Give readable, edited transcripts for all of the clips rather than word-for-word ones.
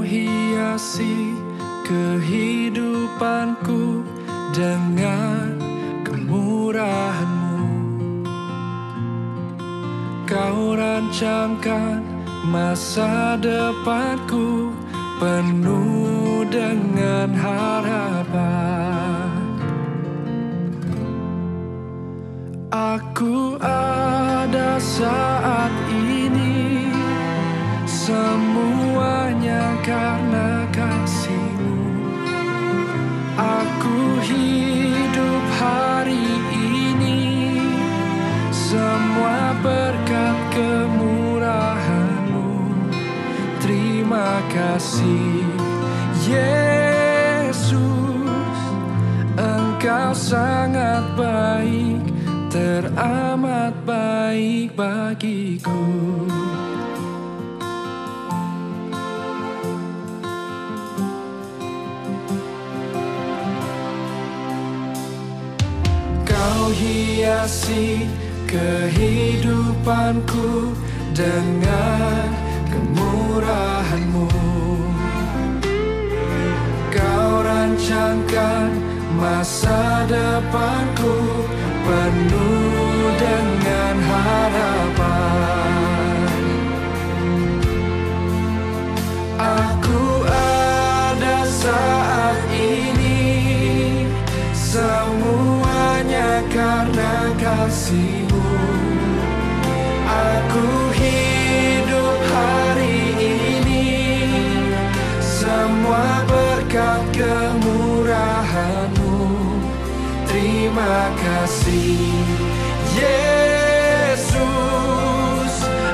hiasi kehidupanku dengan kemurahan-Mu. Kau rancangkan masa depanku penuh dengan harapan. Aku ada saat ini, semuanya karena kasih-Mu. Aku hidup hari ini, semua berkat kemurahan-Mu. Terima kasih Yesus, Engkau sangat baik, teramat baik bagiku. Kau hiasi kehidupanku dengan kemurahan-Mu. Kau rancangkan masa depanku penuh dengan harapan. Aku ada saat ini, semuanya karena kasih-Mu. Aku hidup hari ini, semua berkat kemurahan-Mu. Terima kasih Yesus,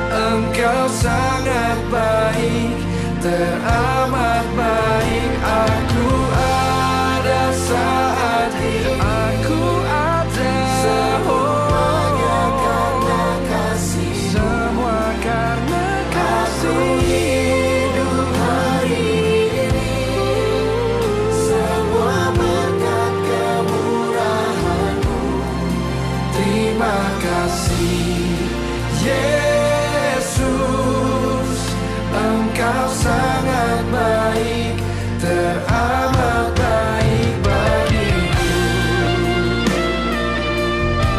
Engkau sangat baik, teramat baik. Aku ada saat ini, aku ada, semuanya karena kasih, semua karena kasih. Aku hidup hari ini, semua berkat kemurahan-Mu. Terima kasih Yesus, Engkau sangat baik, teramat baik bagiku.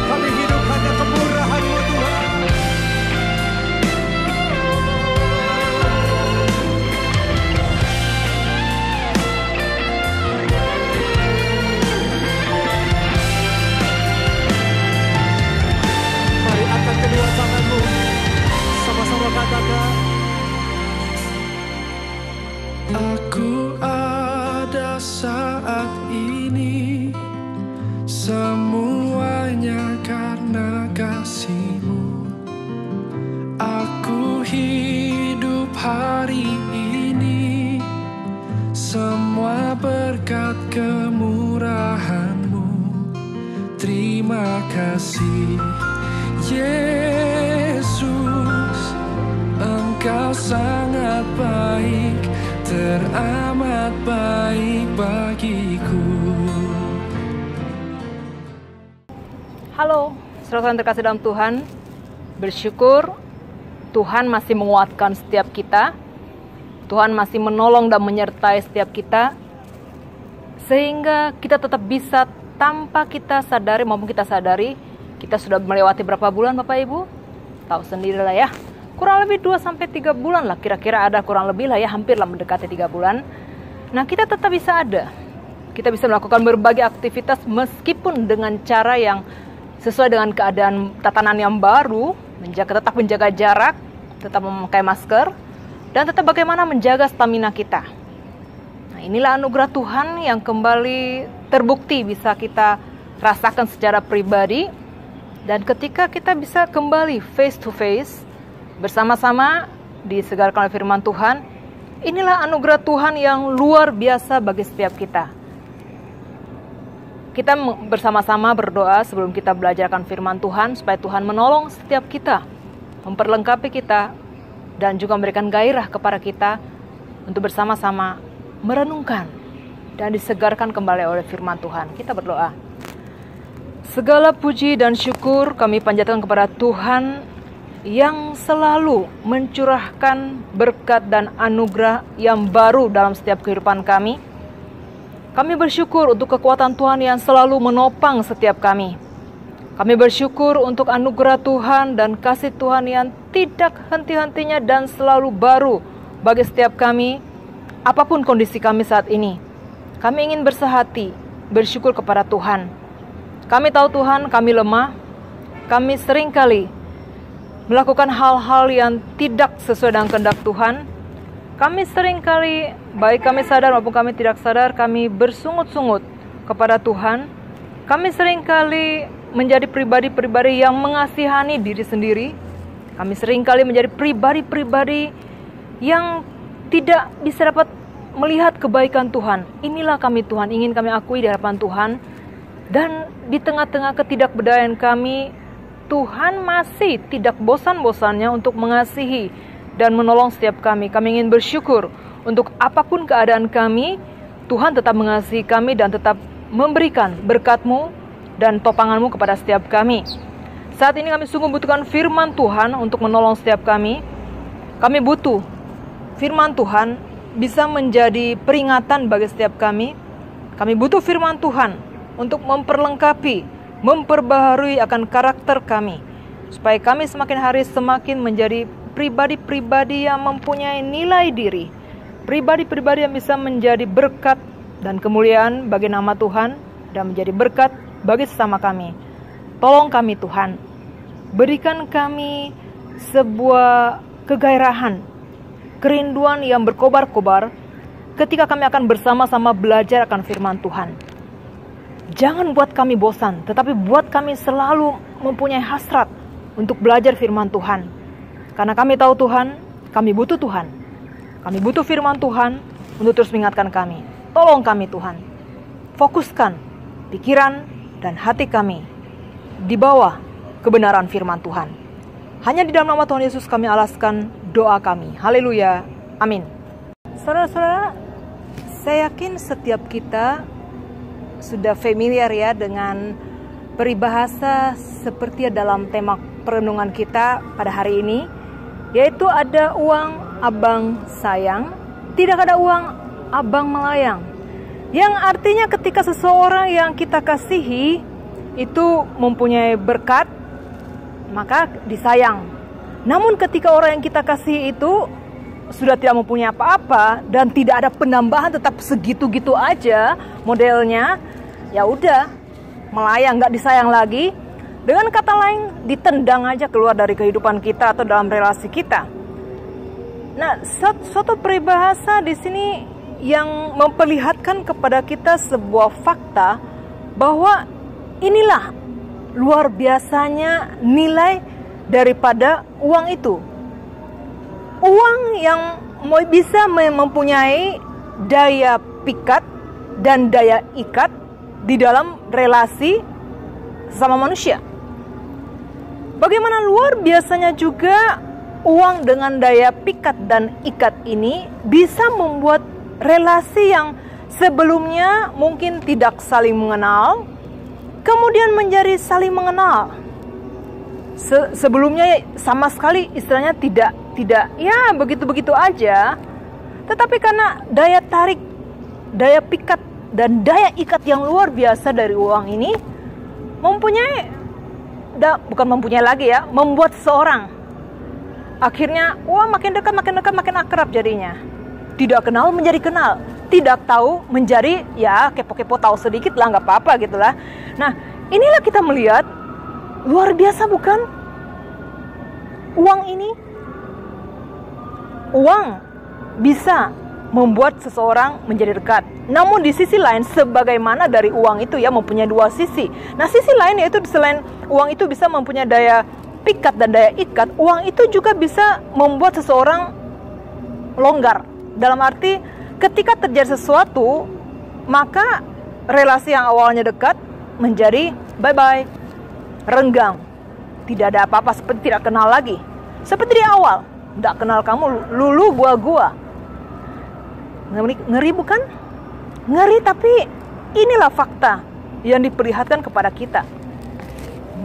Kami hidup hanya kemurahan-Mu Tuhan. Mari angkat kedua tangan-Mu, sama-sama katakan. Aku ada saat ini, semuanya karena kasih-Mu. Aku hidup hari ini, semua berkat kemurahan-Mu. Terima kasih Yesus, Engkau sangat baik, teramat baik bagiku. Halo, saudara yang terkasih dalam Tuhan. Bersyukur Tuhan masih menguatkan setiap kita. Tuhan masih menolong dan menyertai setiap kita, sehingga kita tetap bisa tanpa kita sadari maupun kita sadari. Kita sudah melewati berapa bulan Bapak Ibu? Tahu sendirilah ya. Kurang lebih 2-3 bulan lah, kira-kira ada kurang lebih lah ya, hampir lah mendekati 3 bulan. Nah, kita tetap bisa ada. Kita bisa melakukan berbagai aktivitas meskipun dengan cara yang sesuai dengan keadaan tatanan yang baru, tetap menjaga jarak, tetap memakai masker, dan tetap bagaimana menjaga stamina kita. Nah, inilah anugerah Tuhan yang kembali terbukti bisa kita rasakan secara pribadi, dan ketika kita bisa kembali face to face, bersama-sama disegarkan oleh firman Tuhan, inilah anugerah Tuhan yang luar biasa bagi setiap kita. Kita bersama-sama berdoa sebelum kita belajarkan firman Tuhan, supaya Tuhan menolong setiap kita, memperlengkapi kita, dan juga memberikan gairah kepada kita untuk bersama-sama merenungkan dan disegarkan kembali oleh firman Tuhan. Kita berdoa. Segala puji dan syukur kami panjatkan kepada Tuhan yang selalu mencurahkan berkat dan anugerah yang baru dalam setiap kehidupan kami. Kami bersyukur untuk kekuatan Tuhan yang selalu menopang setiap kami. Kami bersyukur untuk anugerah Tuhan dan kasih Tuhan yang tidak henti-hentinya dan selalu baru bagi setiap kami, apapun kondisi kami saat ini. Kami ingin bersehati, bersyukur kepada Tuhan. Kami tahu Tuhan, kami lemah. Kami seringkali melakukan hal-hal yang tidak sesuai dengan kehendak Tuhan. Kami seringkali, baik kami sadar maupun kami tidak sadar, kami bersungut-sungut kepada Tuhan. Kami seringkali menjadi pribadi-pribadi yang mengasihani diri sendiri. Kami seringkali menjadi pribadi-pribadi yang tidak bisa dapat melihat kebaikan Tuhan. Inilah kami Tuhan, ingin kami akui di hadapan Tuhan. Dan di tengah-tengah ketidakberdayaan kami, Tuhan masih tidak bosan-bosannya untuk mengasihi dan menolong setiap kami. Kami ingin bersyukur untuk apapun keadaan kami, Tuhan tetap mengasihi kami dan tetap memberikan berkat-Mu dan topangan-Mu kepada setiap kami. Saat ini kami sungguh butuhkan firman Tuhan untuk menolong setiap kami. Kami butuh firman Tuhan bisa menjadi peringatan bagi setiap kami. Kami butuh firman Tuhan untuk memperlengkapi, memperbaharui akan karakter kami, supaya kami semakin hari semakin menjadi pribadi-pribadi yang mempunyai nilai diri, pribadi-pribadi yang bisa menjadi berkat dan kemuliaan bagi nama Tuhan dan menjadi berkat bagi sesama kami. Tolong kami Tuhan, berikan kami sebuah kegairahan, kerinduan yang berkobar-kobar ketika kami akan bersama-sama belajar akan firman Tuhan. Jangan buat kami bosan, tetapi buat kami selalu mempunyai hasrat untuk belajar firman Tuhan. Karena kami tahu Tuhan, kami butuh Tuhan. Kami butuh firman Tuhan untuk terus mengingatkan kami. Tolong kami Tuhan, fokuskan pikiran dan hati kami di bawah kebenaran firman Tuhan. Hanya di dalam nama Tuhan Yesus kami alaskan doa kami. Haleluya. Amin. Saudara-saudara, saya yakin setiap kita sudah familiar ya dengan peribahasa seperti dalam tema perenungan kita pada hari ini, yaitu ada uang abang sayang, tidak ada uang abang melayang. Yang artinya ketika seseorang yang kita kasihi itu mempunyai berkat, maka disayang. Namun ketika orang yang kita kasih itu sudah tidak mempunyai apa-apa dan tidak ada penambahan, tetap segitu-gitu aja modelnya, ya udah melayang, nggak disayang lagi. Dengan kata lain, ditendang aja keluar dari kehidupan kita atau dalam relasi kita. Nah, suatu peribahasa di sini yang memperlihatkan kepada kita sebuah fakta bahwa inilah luar biasanya nilai daripada uang itu. Uang yang bisa mempunyai daya pikat dan daya ikat di dalam relasi sama manusia. Bagaimana luar biasanya juga uang dengan daya pikat dan ikat ini bisa membuat relasi yang sebelumnya mungkin tidak saling mengenal, kemudian menjadi saling mengenal. Sebelumnya sama sekali istilahnya tidak ya begitu-begitu aja. Tetapi karena daya tarik, daya pikat dan daya ikat yang luar biasa dari uang ini membuat seseorang akhirnya makin dekat makin akrab jadinya. Tidak kenal menjadi kenal, tidak tahu menjadi ya kepo-kepo tahu sedikit lah, nggak apa-apa gitulah. Nah, inilah kita melihat luar biasa bukan? Uang bisa membuat seseorang menjadi dekat. Namun di sisi lain, sebagaimana dari uang itu ya mempunyai dua sisi. Nah, sisi lain yaitu selain uang itu bisa mempunyai daya pikat dan daya ikat, uang itu juga bisa membuat seseorang longgar. Dalam arti ketika terjadi sesuatu, maka relasi yang awalnya dekat menjadi bye-bye, renggang. Tidak ada apa-apa, seperti tidak kenal lagi. Seperti di awal, tidak kenal kamu, lulu gua. Ngeri bukan? Ngeri, tapi inilah fakta yang diperlihatkan kepada kita.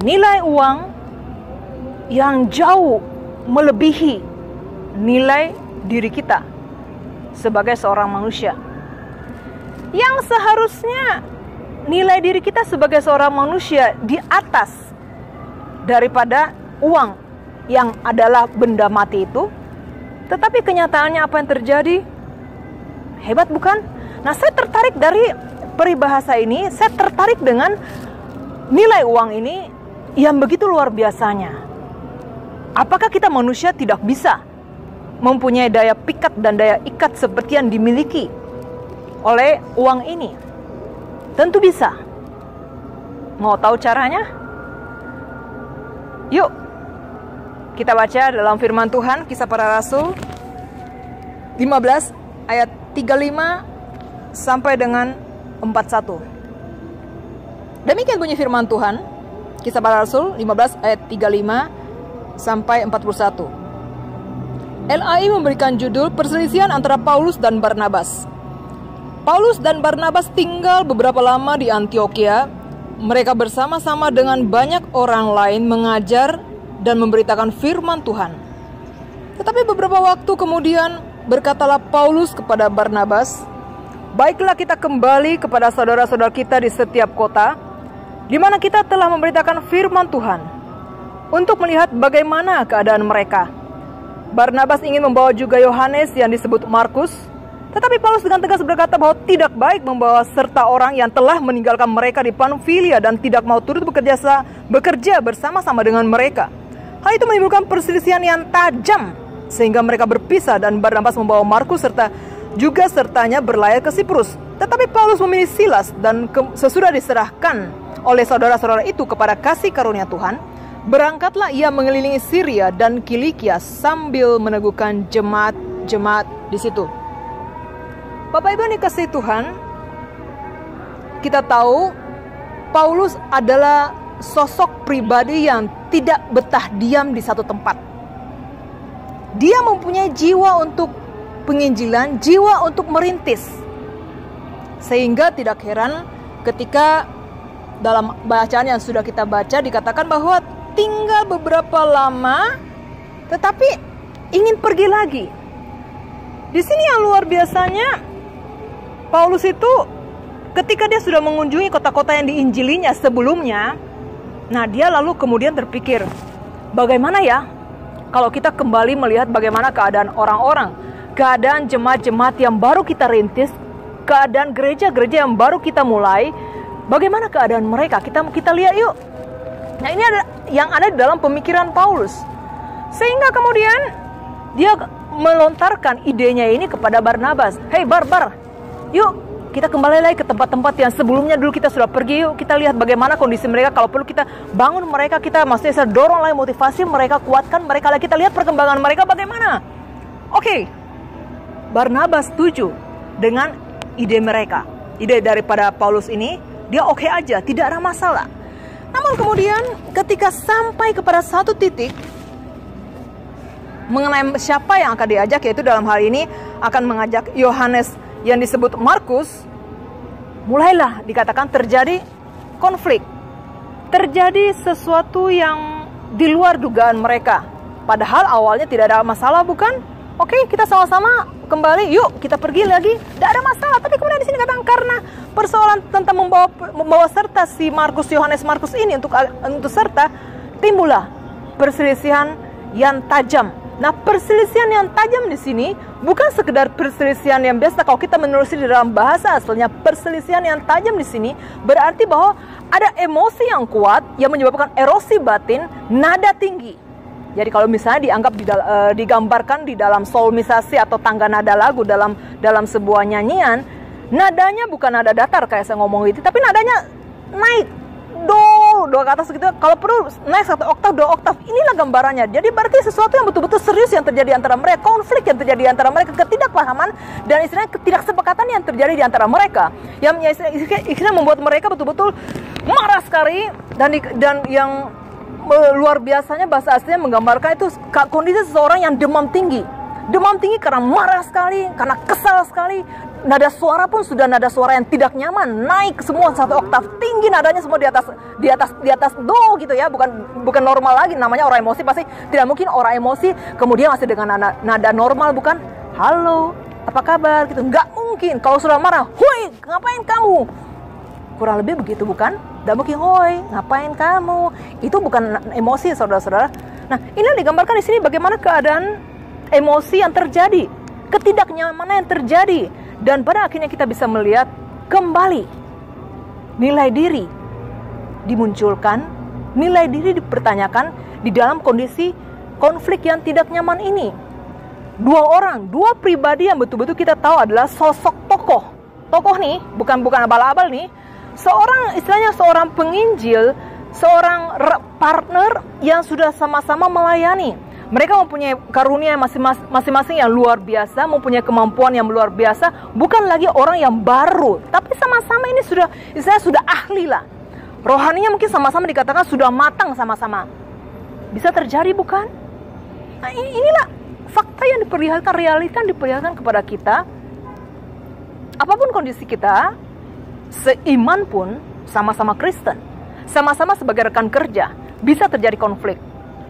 Nilai uang yang jauh melebihi nilai diri kita sebagai seorang manusia. Yang seharusnya nilai diri kita sebagai seorang manusia di atas daripada uang yang adalah benda mati itu. Tetapi kenyataannya apa yang terjadi? Hebat bukan? Nah, saya tertarik dari peribahasa ini, saya tertarik dengan nilai uang ini yang begitu luar biasanya. Apakah kita manusia tidak bisa mempunyai daya pikat dan daya ikat seperti yang dimiliki oleh uang ini? Tentu bisa. Mau tahu caranya? Yuk, kita baca dalam firman Tuhan, Kisah Para Rasul 15 ayat 35 sampai dengan 41. Demikian bunyi firman Tuhan, Kisah Para Rasul 15 ayat 35 sampai 41. LAI memberikan judul perselisihan antara Paulus dan Barnabas. Paulus dan Barnabas tinggal beberapa lama di Antiokhia. Mereka bersama-sama dengan banyak orang lain mengajar dan memberitakan firman Tuhan. Tetapi beberapa waktu kemudian berkatalah Paulus kepada Barnabas, "Baiklah kita kembali kepada saudara-saudara kita di setiap kota, di mana kita telah memberitakan firman Tuhan, untuk melihat bagaimana keadaan mereka." Barnabas ingin membawa juga Yohanes yang disebut Markus, tetapi Paulus dengan tegas berkata bahwa tidak baik membawa serta orang yang telah meninggalkan mereka di Pamfilia dan tidak mau turut bekerja bersama-sama dengan mereka. Hal itu menimbulkan perselisihan yang tajam, sehingga mereka berpisah dan Barnabas membawa Markus sertanya berlayar ke Siprus. Tetapi Paulus memilih Silas dan sesudah diserahkan oleh saudara-saudara itu kepada kasih karunia Tuhan, berangkatlah ia mengelilingi Syria dan Kilikia sambil meneguhkan jemaat-jemaat di situ. Bapak Ibu yang dikasihi Tuhan, kita tahu Paulus adalah sosok pribadi yang tidak betah diam di satu tempat. Dia mempunyai jiwa untuk penginjilan, jiwa untuk merintis. Sehingga tidak heran ketika dalam bacaan yang sudah kita baca dikatakan bahwa tinggal beberapa lama tetapi ingin pergi lagi. Di sini yang luar biasanya, Paulus itu ketika dia sudah mengunjungi kota-kota yang diinjilinya sebelumnya, nah dia lalu kemudian terpikir, bagaimana ya kalau kita kembali melihat bagaimana keadaan orang-orang, keadaan jemaat-jemaat yang baru kita rintis, keadaan gereja-gereja yang baru kita mulai, bagaimana keadaan mereka? Kita lihat yuk. Nah, ini ada yang ada di dalam pemikiran Paulus. Sehingga kemudian dia melontarkan idenya ini kepada Barnabas. "Hei Bar, yuk kita kembali lagi ke tempat-tempat yang sebelumnya dulu kita sudah pergi. Yuk kita lihat bagaimana kondisi mereka. Kalau perlu kita bangun mereka, kita maksudnya dorong lagi, motivasi mereka, kuatkan mereka lagi. Kita lihat perkembangan mereka bagaimana." Oke. Barnabas setuju dengan ide mereka. Ide daripada Paulus ini, dia oke aja, tidak ada masalah. Namun kemudian ketika sampai kepada satu titik mengenai siapa yang akan diajak, yaitu dalam hal ini akan mengajak Yohanes yang disebut Markus, mulailah dikatakan terjadi konflik. Terjadi sesuatu yang di luar dugaan mereka. Padahal awalnya tidak ada masalah, bukan? Oke, kita sama-sama kembali, yuk kita pergi lagi, tidak ada masalah. Tapi kemudian di sini katakan karena persoalan tentang membawa serta si Yohanes Markus ini untuk serta, timbullah perselisihan yang tajam. Nah, perselisihan yang tajam di sini bukan sekedar perselisihan yang biasa. Kalau kita menelusuri di dalam bahasa aslinya, perselisihan yang tajam di sini berarti bahwa ada emosi yang kuat yang menyebabkan erosi batin, nada tinggi. Jadi kalau misalnya digambarkan di dalam solmisasi atau tangga nada lagu dalam sebuah nyanyian, nadanya bukan nada datar kayak saya ngomong gitu, tapi nadanya naik do ke atas gitu. Kalau perlu naik 1 oktav, 2 oktav. Inilah gambarannya. Jadi berarti sesuatu yang betul-betul serius yang terjadi antara mereka, konflik yang terjadi antara mereka, ketidakpahaman dan istilahnya ketidaksepakatan yang terjadi di antara mereka, yang istilahnya membuat mereka betul-betul marah sekali dan yang luar biasanya bahasa aslinya menggambarkan itu kondisi seseorang yang demam tinggi karena marah sekali, karena kesal sekali, nada suara pun sudah nada suara yang tidak nyaman, naik semua satu oktav tinggi, nadanya semua di atas do gitu ya, bukan normal lagi. Namanya orang emosi, pasti tidak mungkin orang emosi kemudian masih dengan nada normal, bukan halo apa kabar gitu, nggak mungkin. Kalau sudah marah, hoi ngapain kamu, kurang lebih begitu, bukan? Nggak mungkin hoi ngapain kamu, itu bukan emosi saudara-saudara. Nah, ini digambarkan di sini bagaimana keadaan emosi yang terjadi, ketidaknyamanan yang terjadi. Dan pada akhirnya kita bisa melihat kembali nilai diri dimunculkan, nilai diri dipertanyakan di dalam kondisi konflik yang tidak nyaman ini. Dua pribadi yang betul-betul kita tahu adalah sosok tokoh. Tokoh nih, bukan abal-abal nih. Seorang penginjil, seorang partner yang sudah sama-sama melayani. Mereka mempunyai karunia masing-masing yang luar biasa, mempunyai kemampuan yang luar biasa. Bukan lagi orang yang baru, tapi sama-sama ini sudah ahli lah. Rohaninya mungkin sama-sama dikatakan sudah matang sama-sama. Bisa terjadi bukan? Nah, inilah fakta yang diperlihatkan, realita yang diperlihatkan kepada kita. Apapun kondisi kita, seiman pun sama-sama Kristen, sama-sama sebagai rekan kerja, bisa terjadi konflik.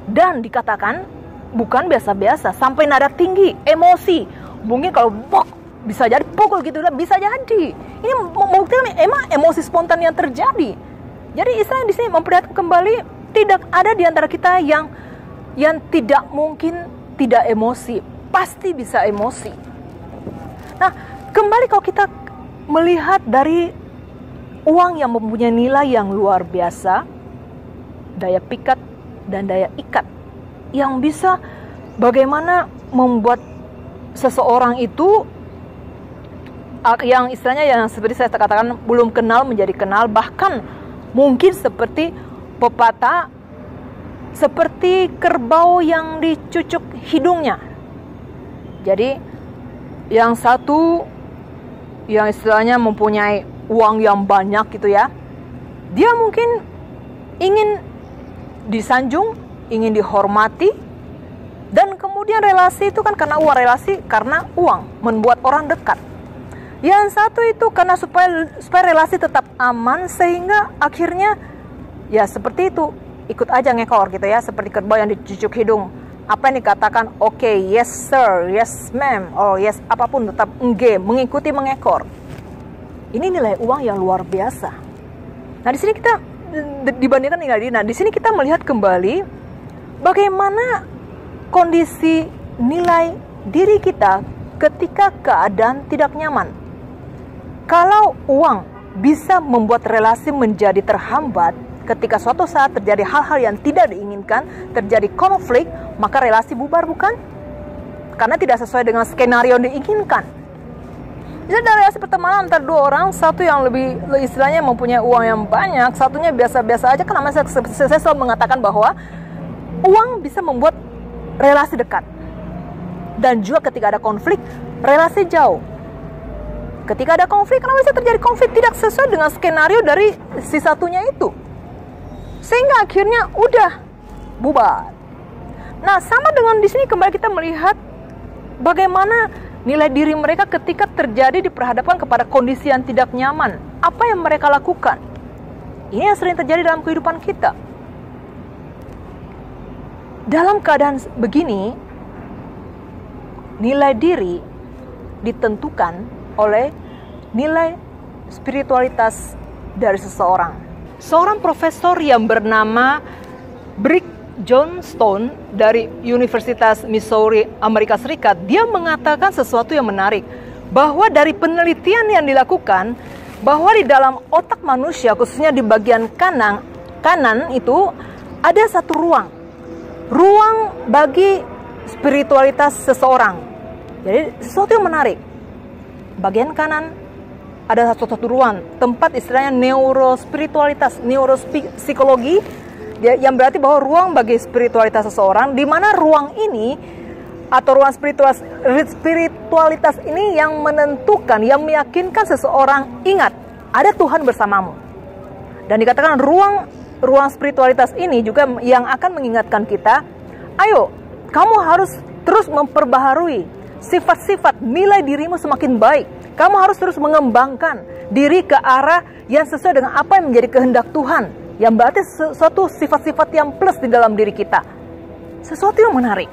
Dan dikatakan bukan biasa-biasa, sampai nada tinggi, emosi. Mungkin kalau bisa jadi pukul gitu lah, bisa jadi. Ini membuktikan emang emosi spontan yang terjadi. Jadi istilahnya di sini memperlihatkan kembali tidak ada di antara kita yang tidak mungkin tidak emosi, pasti bisa emosi. Nah, kembali kalau kita melihat dari uang yang mempunyai nilai yang luar biasa, daya pikat dan daya ikat, yang bisa bagaimana membuat seseorang itu yang istilahnya yang seperti saya katakan belum kenal menjadi kenal, bahkan mungkin seperti pepatah, seperti kerbau yang dicucuk hidungnya. Jadi yang satu yang istilahnya mempunyai uang yang banyak gitu ya, dia mungkin ingin disanjung, ingin dihormati, dan kemudian relasi itu kan karena uang, relasi karena uang membuat orang dekat. Yang satu itu karena supaya relasi tetap aman, sehingga akhirnya ya seperti itu, ikut aja ngekor gitu ya, seperti kerbau yang dicucuk hidung. Apa yang dikatakan oke, yes sir, yes ma'am, or yes apapun tetap mengikuti, mengekor. Ini nilai uang yang luar biasa. Nah, di sini kita dibandingkan nilai diri. Nah, di sini kita melihat kembali bagaimana kondisi nilai diri kita ketika keadaan tidak nyaman. Kalau uang bisa membuat relasi menjadi terhambat, ketika suatu saat terjadi hal-hal yang tidak diinginkan, terjadi konflik, maka relasi bubar, bukan? Karena tidak sesuai dengan skenario yang diinginkan. Bisa dari relasi pertemanan antara dua orang, satu yang lebih istilahnya mempunyai uang yang banyak, satunya biasa-biasa aja. Kan namanya saya selalu mengatakan bahwa uang bisa membuat relasi dekat. Dan juga ketika ada konflik, relasi jauh. Ketika ada konflik, kenapa bisa terjadi konflik tidak sesuai dengan skenario dari si satunya itu, sehingga akhirnya udah bubar. Nah, sama dengan di sini kembali kita melihat bagaimana nilai diri mereka ketika terjadi diperhadapkan kepada kondisi yang tidak nyaman. Apa yang mereka lakukan? Ini yang sering terjadi dalam kehidupan kita. Dalam keadaan begini, nilai diri ditentukan oleh nilai spiritualitas dari seseorang. Seorang profesor yang bernama Brick Johnstone dari Universitas Missouri, Amerika Serikat, dia mengatakan sesuatu yang menarik, bahwa dari penelitian yang dilakukan, bahwa di dalam otak manusia, khususnya di bagian kanan itu ada satu ruang bagi spiritualitas seseorang. Jadi sesuatu yang menarik. Bagian kanan ada satu ruang, tempat istilahnya neurospiritualitas, neuropsikologi, yang berarti bahwa ruang bagi spiritualitas seseorang, di mana ruang ini atau ruang spiritualitas ini yang menentukan, yang meyakinkan seseorang, ingat, ada Tuhan bersamamu. Dan dikatakan ruang spiritualitas ini juga yang akan mengingatkan kita, ayo, kamu harus terus memperbaharui sifat-sifat nilai dirimu semakin baik. Kamu harus terus mengembangkan diri ke arah yang sesuai dengan apa yang menjadi kehendak Tuhan. Yang berarti suatu sifat-sifat yang plus di dalam diri kita. Sesuatu yang menarik.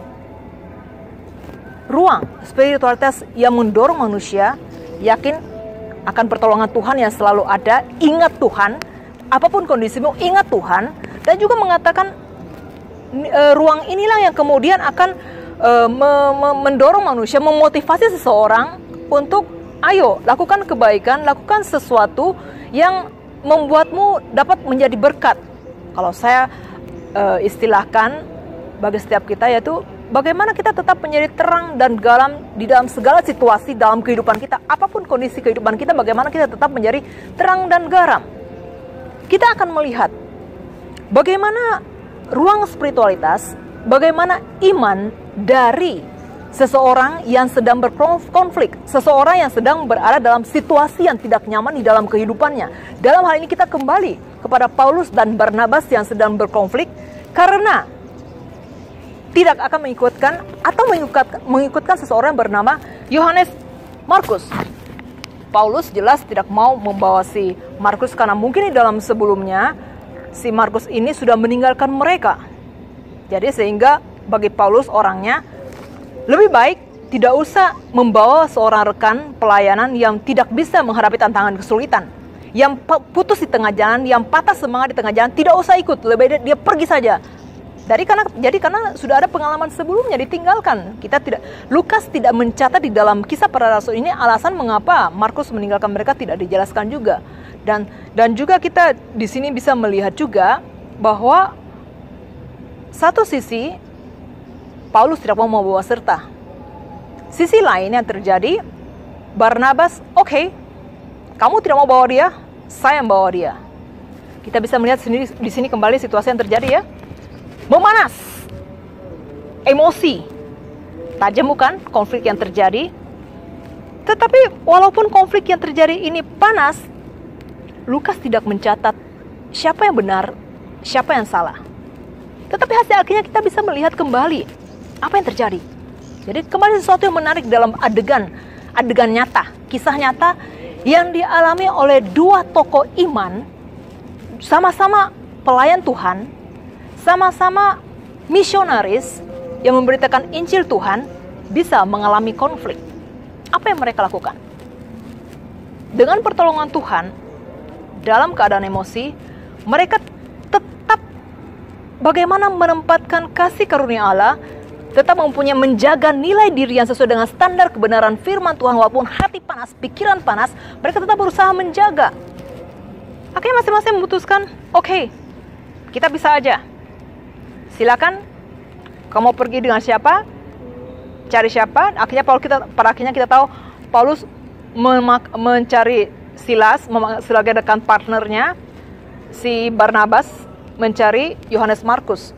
Ruang spiritualitas yang mendorong manusia yakin akan pertolongan Tuhan yang selalu ada. Ingat Tuhan, apapun kondisimu, ingat Tuhan. Dan juga mengatakan ruang inilah yang kemudian akan mendorong manusia, memotivasi seseorang untuk ayo lakukan kebaikan, lakukan sesuatu yang membuatmu dapat menjadi berkat. Kalau saya istilahkan bagi setiap kita, yaitu bagaimana kita tetap menjadi terang dan garam di dalam segala situasi dalam kehidupan kita. Apapun kondisi kehidupan kita, bagaimana kita tetap menjadi terang dan garam. Kita akan melihat bagaimana ruang spiritualitas, bagaimana iman dari seseorang yang sedang berkonflik, seseorang yang sedang berada dalam situasi yang tidak nyaman di dalam kehidupannya. Dalam hal ini kita kembali kepada Paulus dan Barnabas yang sedang berkonflik karena tidak akan mengikutkan seseorang bernama Yohanes Markus. Paulus jelas tidak mau membawa si Markus karena mungkin di dalam sebelumnya si Markus ini sudah meninggalkan mereka. Jadi sehingga bagi Paulus orangnya lebih baik tidak usah membawa seorang rekan pelayanan yang tidak bisa menghadapi tantangan kesulitan, yang putus di tengah jalan, yang patah semangat di tengah jalan, tidak usah ikut, lebih baik dia pergi saja. Karena sudah ada pengalaman sebelumnya ditinggalkan. Lukas tidak mencatat di dalam kisah para rasul ini alasan mengapa Markus meninggalkan mereka, tidak dijelaskan juga. Dan juga kita di sini bisa melihat juga bahwa satu sisi Paulus tidak mau membawa serta. Sisi lain yang terjadi, Barnabas, oke, kamu tidak mau bawa dia, saya yang bawa dia. Kita bisa melihat di sini kembali situasi yang terjadi ya. Memanas, emosi, tajam bukan konflik yang terjadi. Tetapi walaupun konflik yang terjadi ini panas, Lukas tidak mencatat siapa yang benar, siapa yang salah. Tetapi hasil akhirnya kita bisa melihat kembali apa yang terjadi. Jadi kembali sesuatu yang menarik dalam adegan nyata, kisah nyata yang dialami oleh dua tokoh iman, sama-sama pelayan Tuhan, sama-sama misionaris yang memberitakan Injil Tuhan, bisa mengalami konflik. Apa yang mereka lakukan? Dengan pertolongan Tuhan, dalam keadaan emosi, mereka tetap bagaimana menempatkan kasih karunia Allah, tetap mempunyai menjaga nilai diri yang sesuai dengan standar kebenaran firman Tuhan. Walaupun hati panas, pikiran panas, mereka tetap berusaha menjaga. Akhirnya masing-masing memutuskan, oke, kita bisa aja. Silakan, kamu pergi dengan siapa, cari siapa. Pada akhirnya kita tahu Paulus mencari Silas sebagai rekan partnernya. Si Barnabas mencari Yohanes Markus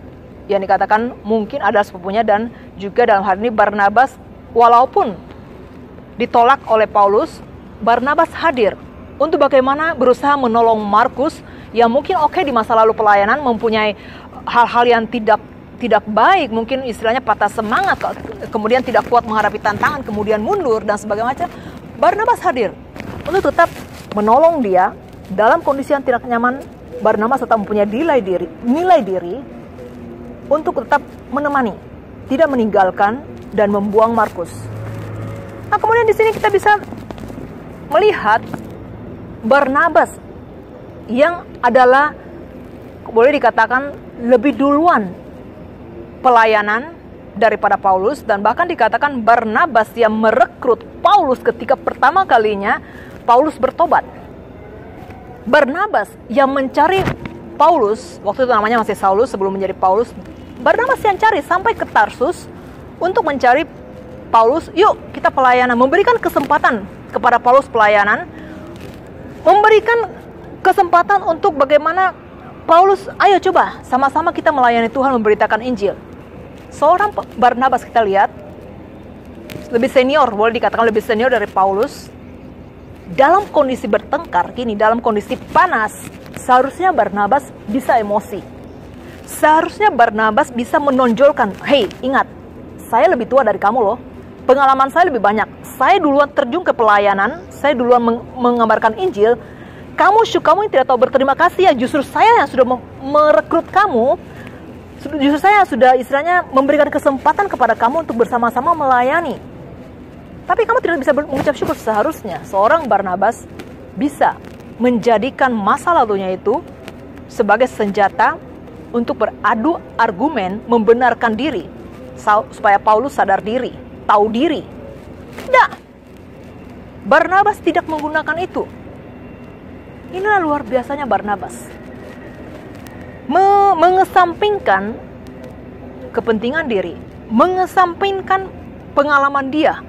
yang dikatakan mungkin adalah sepupunya, dan juga dalam hal ini Barnabas walaupun ditolak oleh Paulus, Barnabas hadir untuk bagaimana berusaha menolong Markus yang mungkin di masa lalu pelayanan mempunyai hal-hal yang tidak baik, mungkin istilahnya patah semangat, kemudian tidak kuat menghadapi tantangan, kemudian mundur dan sebagainya macam. Barnabas hadir untuk tetap menolong dia dalam kondisi yang tidak nyaman. Barnabas tetap mempunyai nilai diri untuk tetap menemani, tidak meninggalkan dan membuang Markus. Nah, kemudian di sini kita bisa melihat Barnabas yang adalah boleh dikatakan lebih duluan pelayanan daripada Paulus, dan bahkan dikatakan Barnabas yang merekrut Paulus ketika pertama kalinya Paulus bertobat. Barnabas yang mencari Paulus, waktu itu namanya masih Saulus sebelum menjadi Paulus. Barnabas yang cari sampai ke Tarsus untuk mencari Paulus, yuk kita pelayanan, memberikan kesempatan kepada Paulus pelayanan, memberikan kesempatan untuk bagaimana Paulus, ayo coba sama-sama kita melayani Tuhan, memberitakan Injil. Seorang Barnabas kita lihat lebih senior, boleh dikatakan lebih senior dari Paulus. Dalam kondisi bertengkar gini, dalam kondisi panas, seharusnya Barnabas bisa emosi. Seharusnya Barnabas bisa menonjolkan, hey ingat, saya lebih tua dari kamu loh. pengalaman saya lebih banyak. Saya duluan terjun ke pelayanan, saya duluan mengabarkan Injil. Kamu yang tidak tahu berterima kasih ya, justru saya yang sudah merekrut kamu. Justru saya yang sudah istilahnya memberikan kesempatan kepada kamu untuk bersama-sama melayani. Tapi kamu tidak bisa mengucap syukur. Seharusnya seorang Barnabas bisa menjadikan masa lalunya itu sebagai senjata untuk beradu argumen membenarkan diri, supaya Paulus sadar diri, tahu diri. Tidak. Barnabas tidak menggunakan itu. Inilah luar biasanya Barnabas. Mengesampingkan kepentingan diri, mengesampingkan pengalaman dia,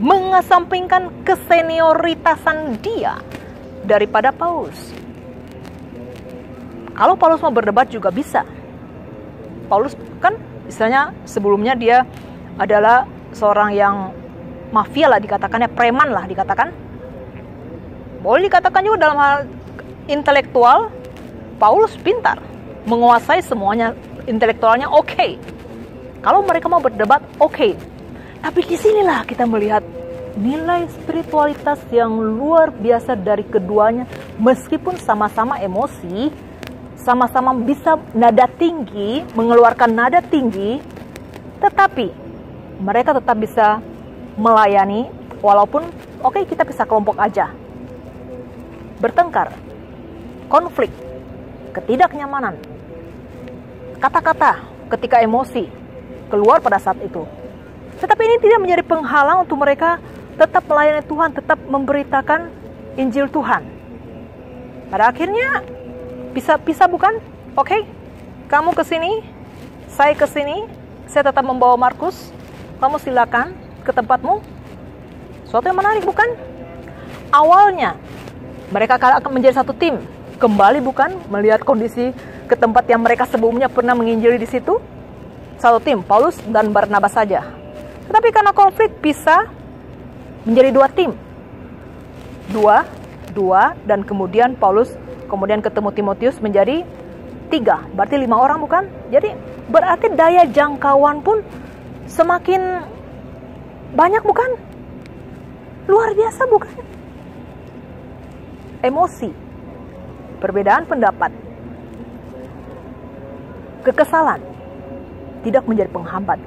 mengesampingkan kesenioritasan dia daripada Paulus. Kalau Paulus mau berdebat juga bisa. Paulus kan istilahnya sebelumnya dia adalah seorang yang mafia lah dikatakannya, preman lah dikatakan. Boleh dikatakan juga dalam hal intelektual, Paulus pintar, menguasai semuanya, intelektualnya oke. Kalau mereka mau berdebat oke. Tapi disinilah kita melihat nilai spiritualitas yang luar biasa dari keduanya, meskipun sama-sama emosi, sama-sama bisa nada tinggi, mengeluarkan nada tinggi, tetapi mereka tetap bisa melayani, walaupun oke, kita bisa kelompok aja. Bertengkar, konflik, ketidaknyamanan, kata-kata ketika emosi keluar pada saat itu. Tetapi ini tidak menjadi penghalang untuk mereka tetap melayani Tuhan, tetap memberitakan Injil Tuhan. Pada akhirnya bisa bukan? Oke, kamu ke sini, saya ke sini, saya tetap membawa Markus, kamu silakan ke tempatmu. Suatu yang menarik bukan? Awalnya mereka akan menjadi satu tim, kembali bukan? Melihat kondisi ke tempat yang mereka sebelumnya pernah menginjili di situ, satu tim, Paulus dan Barnabas saja. Tetapi karena konflik bisa menjadi dua tim, dua, dan kemudian Paulus kemudian ketemu Timotius menjadi 3, berarti 5 orang bukan? Jadi berarti daya jangkauan pun semakin banyak bukan? Luar biasa bukan? Emosi, perbedaan pendapat, kekesalan tidak menjadi penghambat.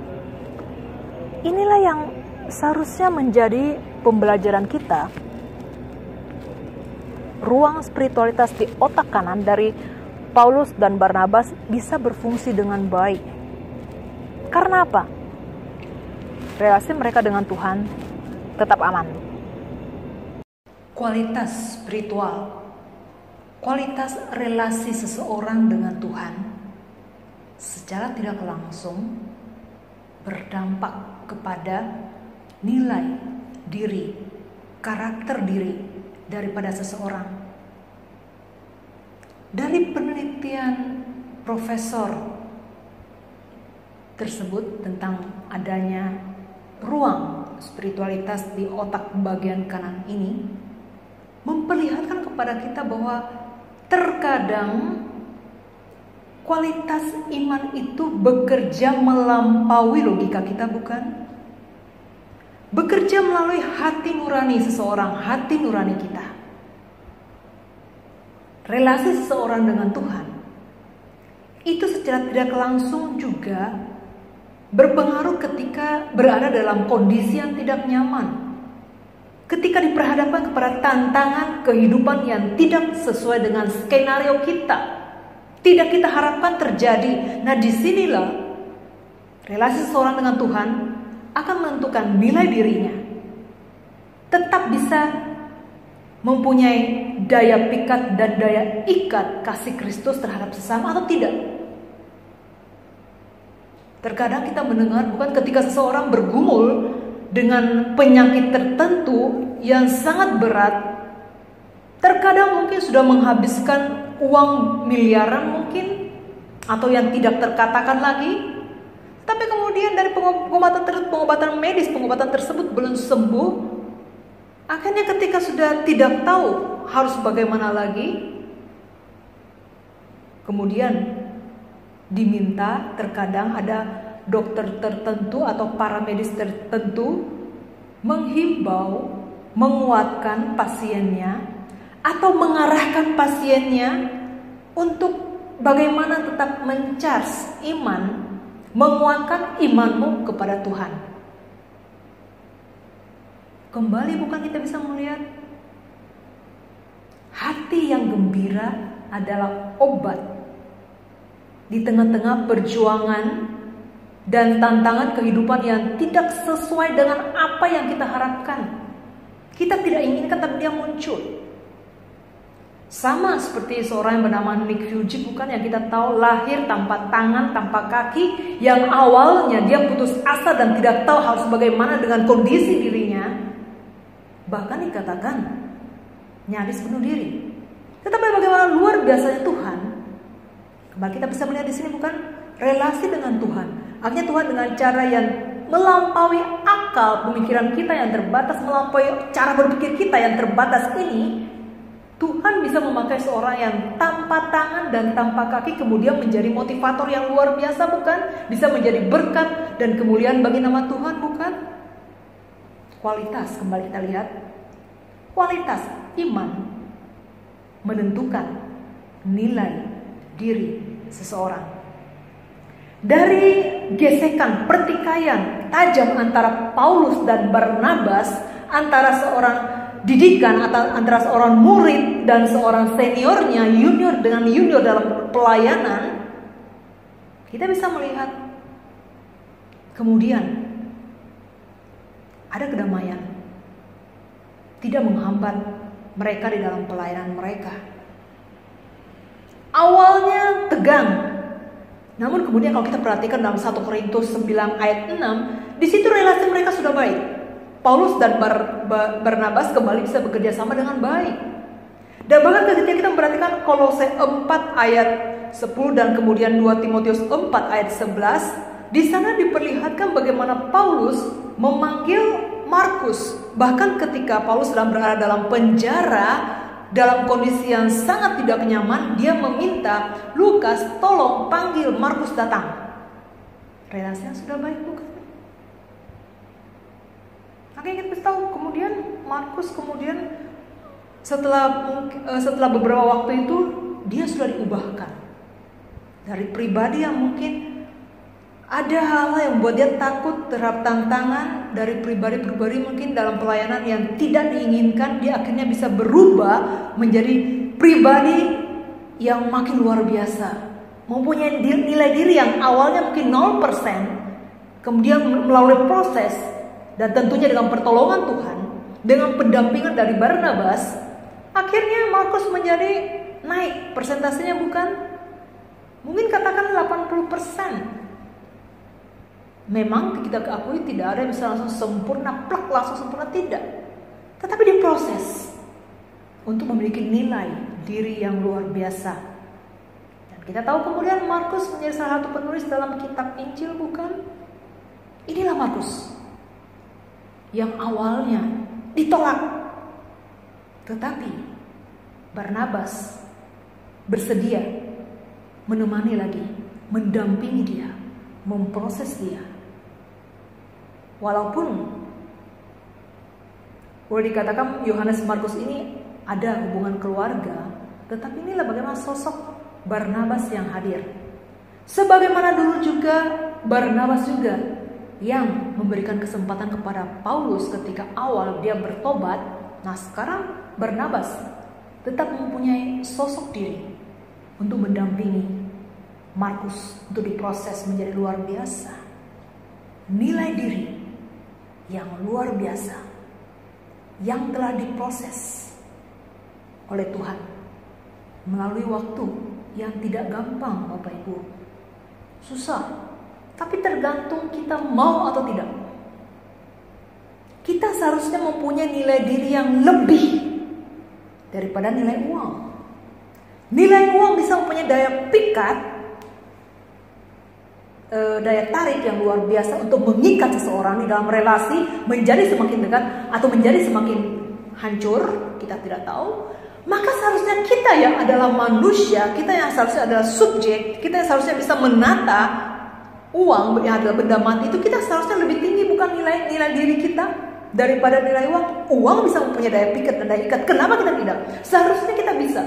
Inilah yang seharusnya menjadi pembelajaran kita. Ruang spiritualitas di otak kanan dari Paulus dan Barnabas bisa berfungsi dengan baik. Karena apa? Relasi mereka dengan Tuhan tetap aman. Kualitas spiritual, kualitas relasi seseorang dengan Tuhan secara tidak langsung berdampak kepada nilai diri, karakter diri daripada seseorang. Dari penelitian profesor tersebut tentang adanya ruang spiritualitas di otak bagian kanan ini memperlihatkan kepada kita bahwa terkadang kualitas iman itu bekerja melampaui logika kita bukan? Bekerja melalui hati nurani seseorang, hati nurani kita. Relasi seseorang dengan Tuhan itu secara tidak langsung juga berpengaruh ketika berada dalam kondisi yang tidak nyaman. Ketika diperhadapkan kepada tantangan kehidupan yang tidak sesuai dengan skenario kita, tidak kita harapkan terjadi. Nah, disinilah relasi seseorang dengan Tuhan akan menentukan nilai dirinya. Tetap bisa mempunyai daya pikat dan daya ikat kasih Kristus terhadap sesama atau tidak. Terkadang kita mendengar bukan ketika seseorang bergumul dengan penyakit tertentu yang sangat berat, terkadang mungkin sudah menghabiskan uang miliaran mungkin, atau yang tidak terkatakan lagi, tapi kemudian dari pengobatan medis, pengobatan tersebut belum sembuh. Akhirnya ketika sudah tidak tahu harus bagaimana lagi, kemudian diminta, terkadang ada dokter tertentu atau para medis tertentu menghimbau, menguatkan pasiennya atau mengarahkan pasiennya untuk bagaimana tetap mencharge iman, menguatkan imanmu kepada Tuhan. Kembali bukan kita bisa melihat hati yang gembira adalah obat di tengah-tengah perjuangan dan tantangan kehidupan yang tidak sesuai dengan apa yang kita harapkan. Kita tidak inginkan tapi dia muncul. Sama seperti seorang yang bernama Nick Fuji, bukan, yang kita tahu lahir tanpa tangan, tanpa kaki, yang awalnya dia putus asa dan tidak tahu harus bagaimana dengan kondisi dirinya. Bahkan dikatakan nyaris bunuh diri. Tetapi bagaimana luar biasanya Tuhan. Kembali kita bisa melihat di sini bukan relasi dengan Tuhan. Akhirnya Tuhan dengan cara yang melampaui akal pemikiran kita yang terbatas, melampaui cara berpikir kita yang terbatas ini, Tuhan bisa memakai seorang yang tanpa tangan dan tanpa kaki kemudian menjadi motivator yang luar biasa, bukan? Bisa menjadi berkat dan kemuliaan bagi nama Tuhan, bukan? Kualitas, kembali kita lihat. Kualitas iman menentukan nilai diri seseorang. Dari gesekan, pertikaian tajam antara Paulus dan Barnabas, antara seorang didikan atau antara seorang murid dan seorang seniornya, junior dengan junior dalam pelayanan, kita bisa melihat kemudian ada kedamaian, tidak menghambat mereka di dalam pelayanan mereka. Awalnya tegang, namun kemudian kalau kita perhatikan dalam 1 Korintus 9 ayat 6, di situ relasi mereka sudah baik. Paulus dan Barnabas kembali bisa bekerja sama dengan baik. Dan bahkan ketika kita memperhatikan Kolose 4 ayat 10 dan kemudian 2 Timotius 4 ayat 11, di sana diperlihatkan bagaimana Paulus memanggil Markus. Bahkan ketika Paulus sedang berada dalam penjara, dalam kondisi yang sangat tidak nyaman, dia meminta Lukas, tolong panggil Markus datang. Relasinya sudah baik, bukan? Akhirnya kita tahu kemudian Markus setelah beberapa waktu itu dia sudah diubahkan dari pribadi yang mungkin ada hal yang membuat dia takut terhadap tantangan, dari pribadi-pribadi mungkin dalam pelayanan yang tidak diinginkan, dia akhirnya bisa berubah menjadi pribadi yang makin luar biasa, mempunyai nilai diri yang awalnya mungkin 0%, kemudian melalui proses dan tentunya dengan pertolongan Tuhan, dengan pendampingan dari Barnabas, akhirnya Markus menjadi naik persentasenya, bukan? Mungkin katakan 80%. Memang kita akui tidak ada yang bisa langsung sempurna, plak langsung sempurna, tidak. Tetapi diproses untuk memiliki nilai diri yang luar biasa. Dan kita tahu kemudian Markus menjadi salah satu penulis dalam kitab Injil, bukan? Inilah Markus yang awalnya ditolak, tetapi Barnabas bersedia menemani lagi, mendampingi dia, memproses dia. Walaupun boleh dikatakan Yohanes Markus ini ada hubungan keluarga, tetapi inilah bagaimana sosok Barnabas yang hadir. Sebagaimana dulu juga Barnabas juga yang memberikan kesempatan kepada Paulus ketika awal dia bertobat. Nah sekarang Barnabas tetap mempunyai sosok diri untuk mendampingi Markus untuk diproses menjadi luar biasa. Nilai diri yang luar biasa yang telah diproses oleh Tuhan melalui waktu yang tidak gampang, Bapak Ibu. Susah. Tapi tergantung kita mau atau tidak. Kita seharusnya mempunyai nilai diri yang lebih daripada nilai uang. Nilai uang bisa mempunyai daya pikat, daya tarik yang luar biasa untuk mengikat seseorang di dalam relasi menjadi semakin dekat atau menjadi semakin hancur, kita tidak tahu. Maka seharusnya kita yang adalah manusia, kita yang seharusnya adalah subjek, kita yang seharusnya bisa menata uang yang adalah benda mati itu, kita seharusnya lebih tinggi bukan nilai diri kita daripada nilai uang. Uang bisa mempunyai daya pikat dan daya ikat. Kenapa kita tidak? Seharusnya kita bisa.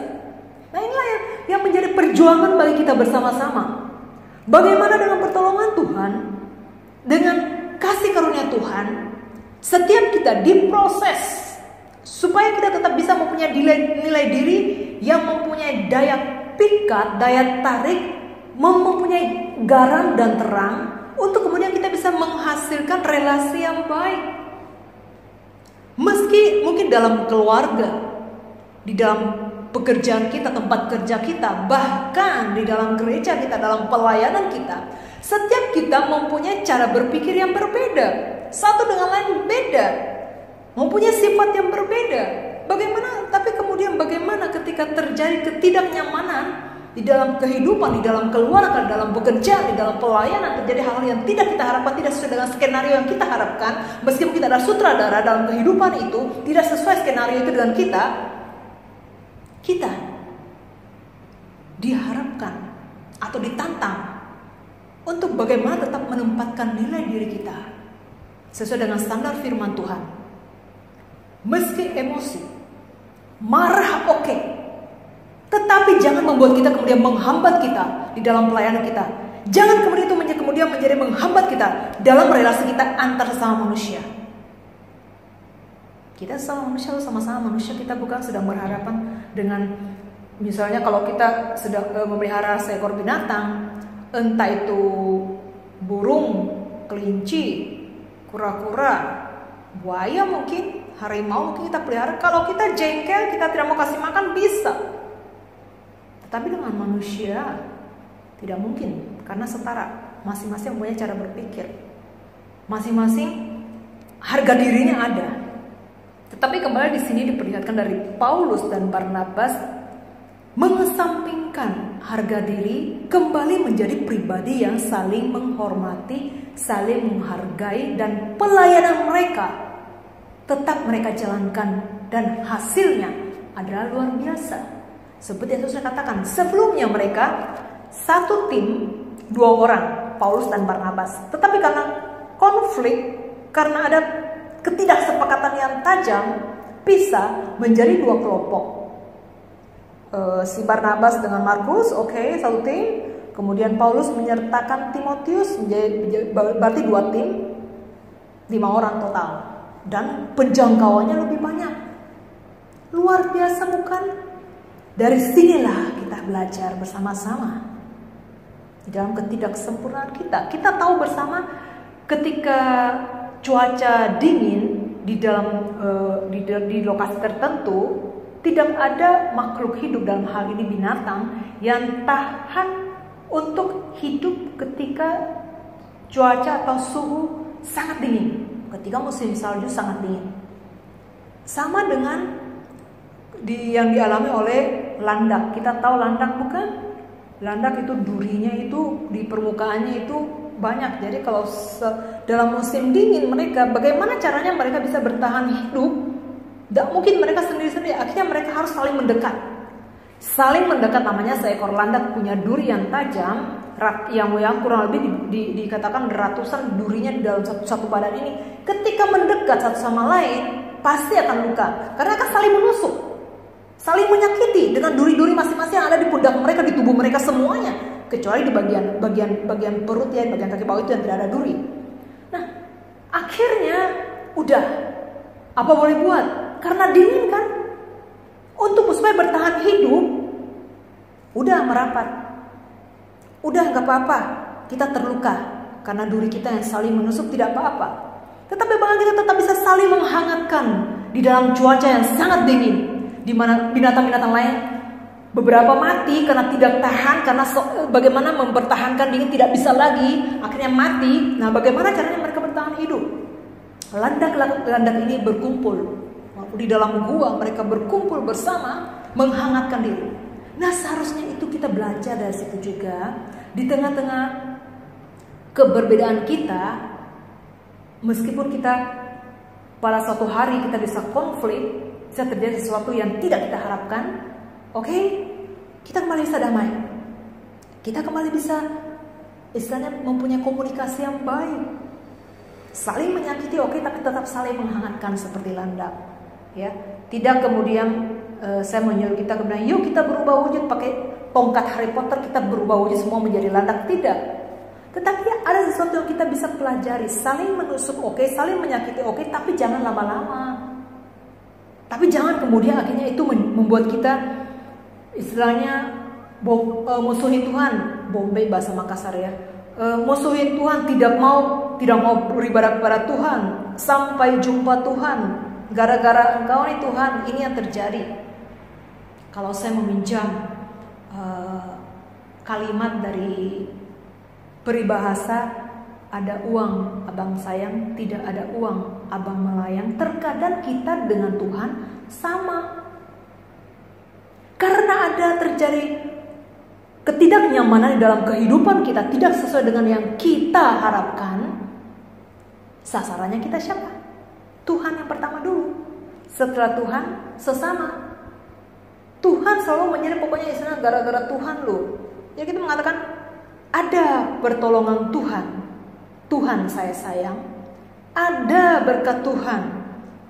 Nah, inilah yang menjadi perjuangan bagi kita bersama-sama. Bagaimana dengan pertolongan Tuhan, dengan kasih karunia Tuhan, setiap kita diproses supaya kita tetap bisa mempunyai nilai diri yang mempunyai daya pikat, daya tarik, mempunyai garam dan terang, untuk kemudian kita bisa menghasilkan relasi yang baik. Meski mungkin dalam keluarga, di dalam pekerjaan kita, tempat kerja kita, bahkan di dalam gereja kita, dalam pelayanan kita, setiap kita mempunyai cara berpikir yang berbeda. Satu dengan lain beda, mempunyai sifat yang berbeda. Bagaimana? Tapi kemudian bagaimana ketika terjadi ketidaknyamanan di dalam kehidupan, di dalam keluarga, di dalam pekerjaan, di dalam pelayanan, terjadi hal yang tidak kita harapkan, tidak sesuai dengan skenario yang kita harapkan. Meskipun kita adalah sutradara dalam kehidupan itu, tidak sesuai skenario itu dengan kita diharapkan atau ditantang untuk bagaimana tetap menempatkan nilai diri kita sesuai dengan standar firman Tuhan. Meski emosi, marah oke, tetapi jangan membuat kita kemudian menghambat kita di dalam pelayanan kita. Jangan kemudian itu menjadi menghambat kita dalam relasi kita antar sesama manusia. Kita sama manusia, sama-sama manusia, kita bukan sedang berhadapan dengan, misalnya kalau kita sedang memelihara seekor binatang, entah itu burung, kelinci, kura-kura, buaya mungkin, harimau mungkin kita pelihara. Kalau kita jengkel, kita tidak mau kasih makan, bisa. Tetapi dengan manusia tidak mungkin, karena setara, masing-masing punya cara berpikir, masing-masing harga dirinya ada. Tetapi kembali di sini diperlihatkan dari Paulus dan Barnabas mengesampingkan harga diri, kembali menjadi pribadi yang saling menghormati, saling menghargai, dan pelayanan mereka tetap mereka jalankan, dan hasilnya adalah luar biasa. Seperti yang saya katakan, sebelumnya mereka satu tim, 2 orang, Paulus dan Barnabas. Tetapi karena konflik, karena ada ketidaksepakatan yang tajam, pisah menjadi 2 kelompok. Si Barnabas dengan Markus, oke, satu tim. Kemudian Paulus menyertakan Timotius, berarti 2 tim, 5 orang total. Dan penjangkauannya lebih banyak. Luar biasa bukan? Dari sinilah kita belajar bersama-sama di dalam ketidaksempurnaan kita. Kita tahu bersama ketika cuaca dingin di dalam di lokasi tertentu, tidak ada makhluk hidup, dalam hal ini binatang, yang tahan untuk hidup ketika cuaca atau suhu sangat dingin. Ketika musim salju sangat dingin. Sama dengan yang dialami oleh landak. Kita tahu landak bukan? Landak itu durinya itu di permukaannya itu banyak. Jadi kalau dalam musim dingin mereka, bagaimana caranya mereka bisa bertahan hidup? Tidak mungkin mereka sendiri-sendiri. Akhirnya mereka harus saling mendekat. Saling mendekat, namanya seekor landak punya duri yang tajam, yang kurang lebih dikatakan ratusan durinya di dalam satu badan ini. Ketika mendekat satu sama lain, pasti akan luka. Karena akan saling menusuk, saling menyakiti dengan duri-duri masing-masing yang ada di pundak mereka, di tubuh mereka semuanya, kecuali di bagian perut ya, bagian kaki bawah itu yang tidak ada duri. Nah, akhirnya udah, apa boleh buat? Karena dingin kan, untuk supaya bertahan hidup, udah merapat, udah nggak apa-apa, kita terluka karena duri kita yang saling menusuk, tidak apa-apa. Tetapi bahkan kita tetap bisa saling menghangatkan di dalam cuaca yang sangat dingin, di mana binatang-binatang lain beberapa mati karena tidak tahan, karena bagaimana mempertahankan dingin tidak bisa lagi, akhirnya mati. Nah, bagaimana caranya mereka bertahan hidup? Landak ini berkumpul di dalam gua, mereka berkumpul bersama menghangatkan diri. Nah, seharusnya itu kita belajar dari situ juga. Di tengah-tengah keberbedaan kita, meskipun kita pada suatu hari kita bisa konflik, bisa terjadi sesuatu yang tidak kita harapkan, oke, kita kembali bisa damai. Kita kembali bisa istilahnya mempunyai komunikasi yang baik. Saling menyakiti oke, tapi tetap saling menghangatkan seperti landak. Ya, tidak kemudian saya menyuruh kita kemudian yuk kita berubah wujud pakai tongkat Harry Potter, kita berubah wujud semua menjadi landak. Tidak. Tetapi ada sesuatu yang kita bisa pelajari. Saling menusuk oke, saling menyakiti oke, tapi jangan lama-lama. Tapi jangan kemudian akhirnya itu membuat kita istilahnya musuhin Tuhan. Bombay bahasa Makassar ya. Musuhin Tuhan, tidak mau beribadah kepada Tuhan. Sampai jumpa Tuhan. Gara-gara engkau nih Tuhan, ini yang terjadi. Kalau saya meminjam kalimat dari peribahasa, ada uang abang sayang, tidak ada uang abang melayang. Terkadang kita dengan Tuhan sama. Karena ada terjadi ketidaknyamanan di dalam kehidupan kita, tidak sesuai dengan yang kita harapkan. Sasarannya kita siapa? Tuhan yang pertama dulu. Setelah Tuhan, sesama. Tuhan selalu menyeret pokoknya istilah gara-gara Tuhan loh. Ya kita mengatakan ada pertolongan Tuhan. Tuhan saya sayang. Ada berkat Tuhan.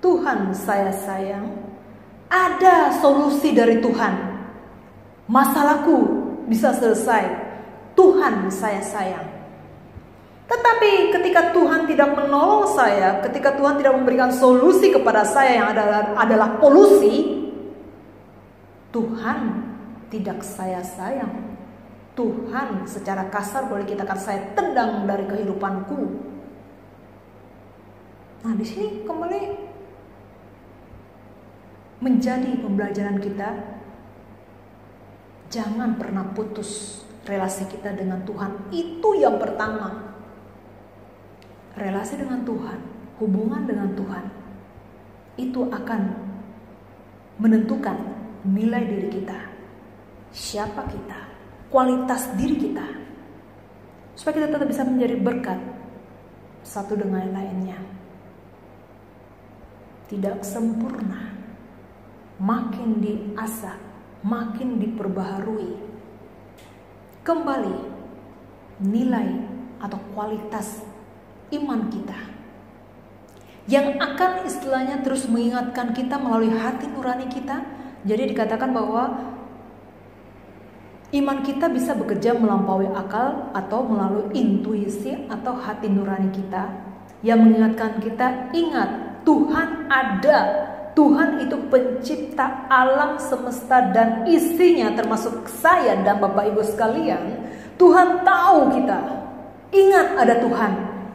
Tuhan saya sayang. Ada solusi dari Tuhan. Masalahku bisa selesai. Tuhan saya sayang. Tetapi ketika Tuhan tidak menolong saya, ketika Tuhan tidak memberikan solusi kepada saya yang adalah polusi, Tuhan tidak saya sayang. Tuhan secara kasar boleh kita katakan saya tendang dari kehidupanku. Nah, di sini kembali menjadi pembelajaran kita. Jangan pernah putus relasi kita dengan Tuhan. Itu yang pertama. Relasi dengan Tuhan, hubungan dengan Tuhan, itu akan menentukan nilai diri kita, siapa kita, kualitas diri kita, supaya kita tetap bisa menjadi berkat satu dengan lainnya. Tidak sempurna, makin diasah, makin diperbaharui. Kembali nilai atau kualitas iman kita yang akan istilahnya terus mengingatkan kita melalui hati nurani kita. Jadi dikatakan bahwa iman kita bisa bekerja melampaui akal atau melalui intuisi atau hati nurani kita yang mengingatkan kita, ingat Tuhan ada. Tuhan itu pencipta alam semesta dan isinya, termasuk saya dan Bapak Ibu sekalian. Tuhan tahu kita. Ingat ada Tuhan.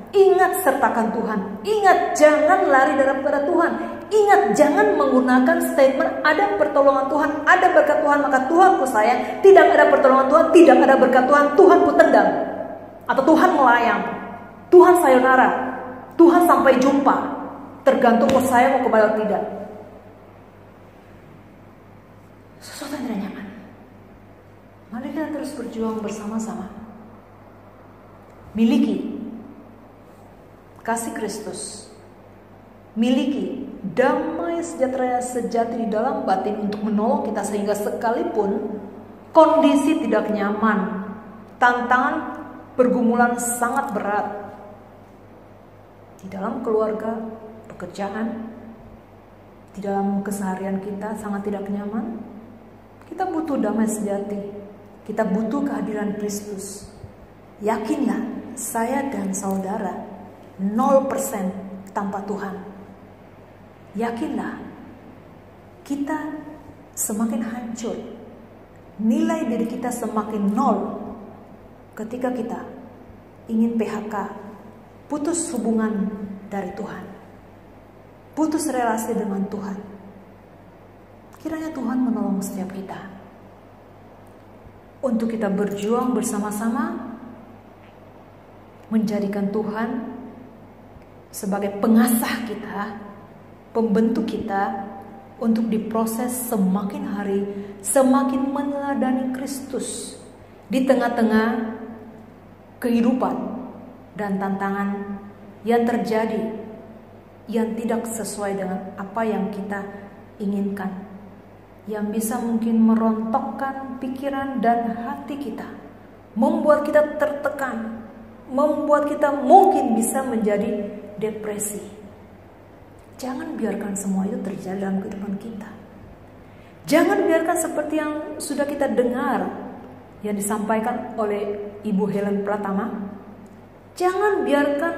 Ingat sertakan Tuhan. Ingat jangan lari daripada Tuhan. Ingat jangan menggunakan statement ada pertolongan Tuhan, ada berkat Tuhan maka Tuhan ku sayang. Tidak ada pertolongan Tuhan, tidak ada berkat Tuhan, Tuhan ku tendang. Atau Tuhan melayang. Tuhan sayonara. Tuhan sampai jumpa. Tergantung mau sayang mau kepada tidak. Sesuatu yang tidak nyaman. Mari kita terus berjuang bersama-sama. Miliki kasih Kristus, miliki damai sejahtera sejati di dalam batin untuk menolong kita sehingga sekalipun kondisi tidak nyaman, tantangan pergumulan sangat berat di dalam keluarga, pekerjaan, di dalam keseharian kita sangat tidak nyaman, kita butuh damai sejati, kita butuh kehadiran Kristus. Yakinlah saya dan saudara 0% tanpa Tuhan. Yakinlah kita semakin hancur, nilai diri kita semakin nol ketika kita ingin PHK, putus hubungan dari Tuhan, putus relasi dengan Tuhan. Kiranya Tuhan menolong setiap kita untuk kita berjuang bersama-sama menjadikan Tuhan sebagai pengasah kita, pembentuk kita untuk diproses semakin hari, semakin meneladani Kristus di tengah-tengah kehidupan dan tantangan yang terjadi yang tidak sesuai dengan apa yang kita inginkan, yang bisa mungkin merontokkan pikiran dan hati kita, membuat kita tertekan, membuat kita mungkin bisa menjadi depresi. Jangan biarkan semua itu terjadi dalam kehidupan kita. Jangan biarkan seperti yang sudah kita dengar yang disampaikan oleh Ibu Helen Pratama. Jangan biarkan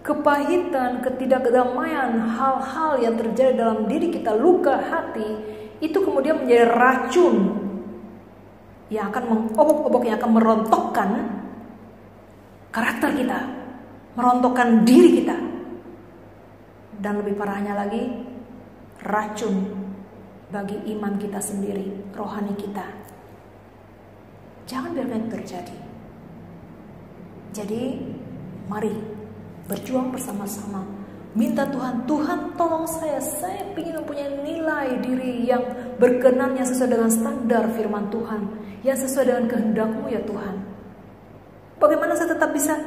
kepahitan, ketidakdamaian, hal-hal yang terjadi dalam diri kita, luka hati, itu kemudian menjadi racun yang akan mengobok-obok, yang akan merontokkan karakter kita, merontokkan diri kita. Dan lebih parahnya lagi, racun bagi iman kita sendiri, rohani kita. Jangan biarkan itu terjadi. Jadi mari berjuang bersama-sama. Minta Tuhan, Tuhan tolong saya ingin mempunyai nilai diri yang berkenan, yang sesuai dengan standar firman Tuhan, yang sesuai dengan kehendak-Mu ya Tuhan. Bagaimana saya tetap bisa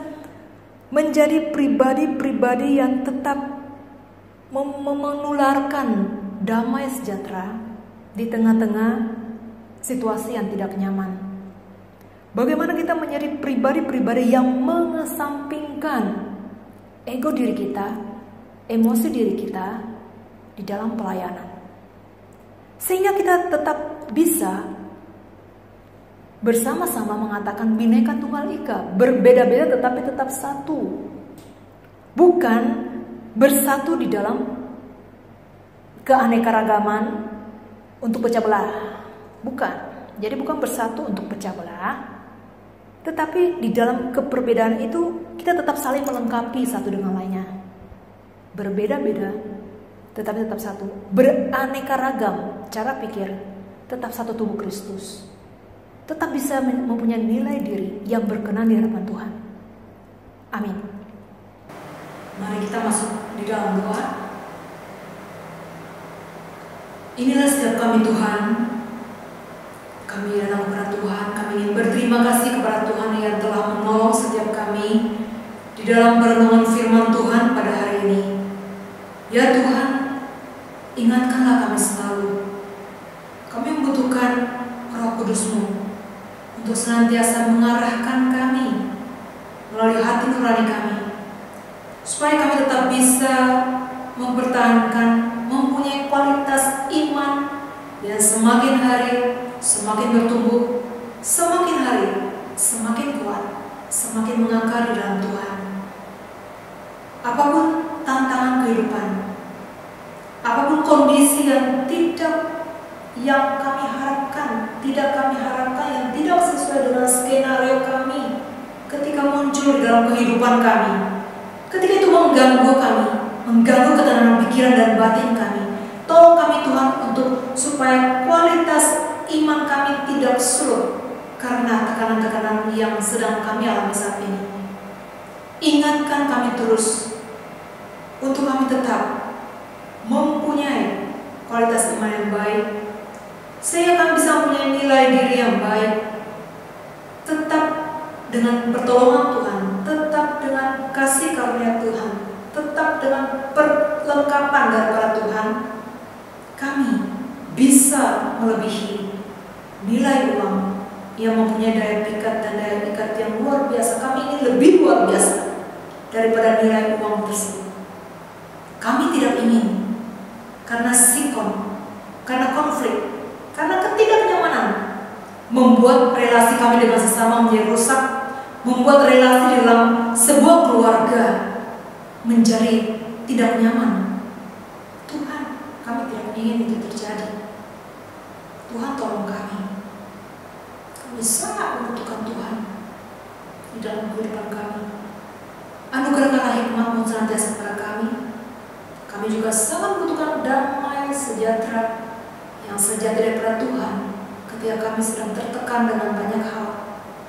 menjadi pribadi-pribadi yang tetap menularkan damai sejahtera di tengah-tengah situasi yang tidak nyaman. Bagaimana kita menjadi pribadi-pribadi yang mengesampingkan ego diri kita, emosi diri kita di dalam pelayanan. Sehingga kita tetap bisa bersama-sama mengatakan Bhinneka Tunggal Ika, berbeda-beda tetapi tetap satu. Bukan bersatu di dalam keanekaragaman untuk pecah belah. Bukan. Jadi bukan bersatu untuk pecah belah, tetapi di dalam keperbedaan itu kita tetap saling melengkapi satu dengan lainnya. Berbeda-beda, tetapi tetap satu. Beraneka ragam cara pikir, tetap satu tubuh Kristus. Tetap bisa mempunyai nilai diri yang berkenan di hadapan Tuhan. Amin. Mari kita masuk di dalam doa. Inilah setiap kami Tuhan. Kami datang kepada Tuhan, kami ingin berterima kasih kepada Tuhan yang telah menolong setiap kami di dalam perenungan firman Tuhan pada hari ini. Ya Tuhan, ingatkanlah kami selalu. Kami membutuhkan Roh Kudus-Mu untuk senantiasa mengarahkan kami melalui hati nurani kami, supaya kami tetap bisa mempertahankan, mempunyai kualitas iman yang semakin hari semakin bertumbuh, semakin hari semakin kuat, semakin mengakar di dalam Tuhan. Apapun tantangan kehidupan, apapun kondisi yang kami harapkan, yang tidak sesuai dengan skenario kami ketika muncul di dalam kehidupan kami, ketika itu mengganggu kami, mengganggu ketenangan pikiran dan batin kami, tolong kami Tuhan untuk supaya kualitas iman kami tidak surut karena tekanan-tekanan yang sedang kami alami saat ini. Ingatkan kami terus untuk kami tetap mempunyai kualitas iman yang baik, sehingga kami bisa mempunyai nilai diri yang baik, tetap dengan pertolongan Tuhan, tetap dengan kasih karunia Tuhan, tetap dengan perlengkapan daripada Tuhan, kami bisa melebihi nilai uang yang mempunyai daya pikat dan daya ikat yang luar biasa. Kami ini lebih luar biasa daripada nilai uang tersebut. Kami tidak ingin karena sikon, karena konflik, karena ketidaknyamanan membuat relasi kami dengan sesama menjadi rusak, membuat relasi dalam sebuah keluarga menjadi tidak nyaman. Tuhan, kami tidak ingin itu terjadi. Tuhan tolong kami. Kami sangat membutuhkan Tuhan di dalam kehidupan kami. Anugerahkanlah hikmat-Mu senantiasa kepada kami. Kami juga sangat membutuhkan damai sejahtera yang sejati daripada Tuhan ketika kami sedang tertekan dengan banyak hal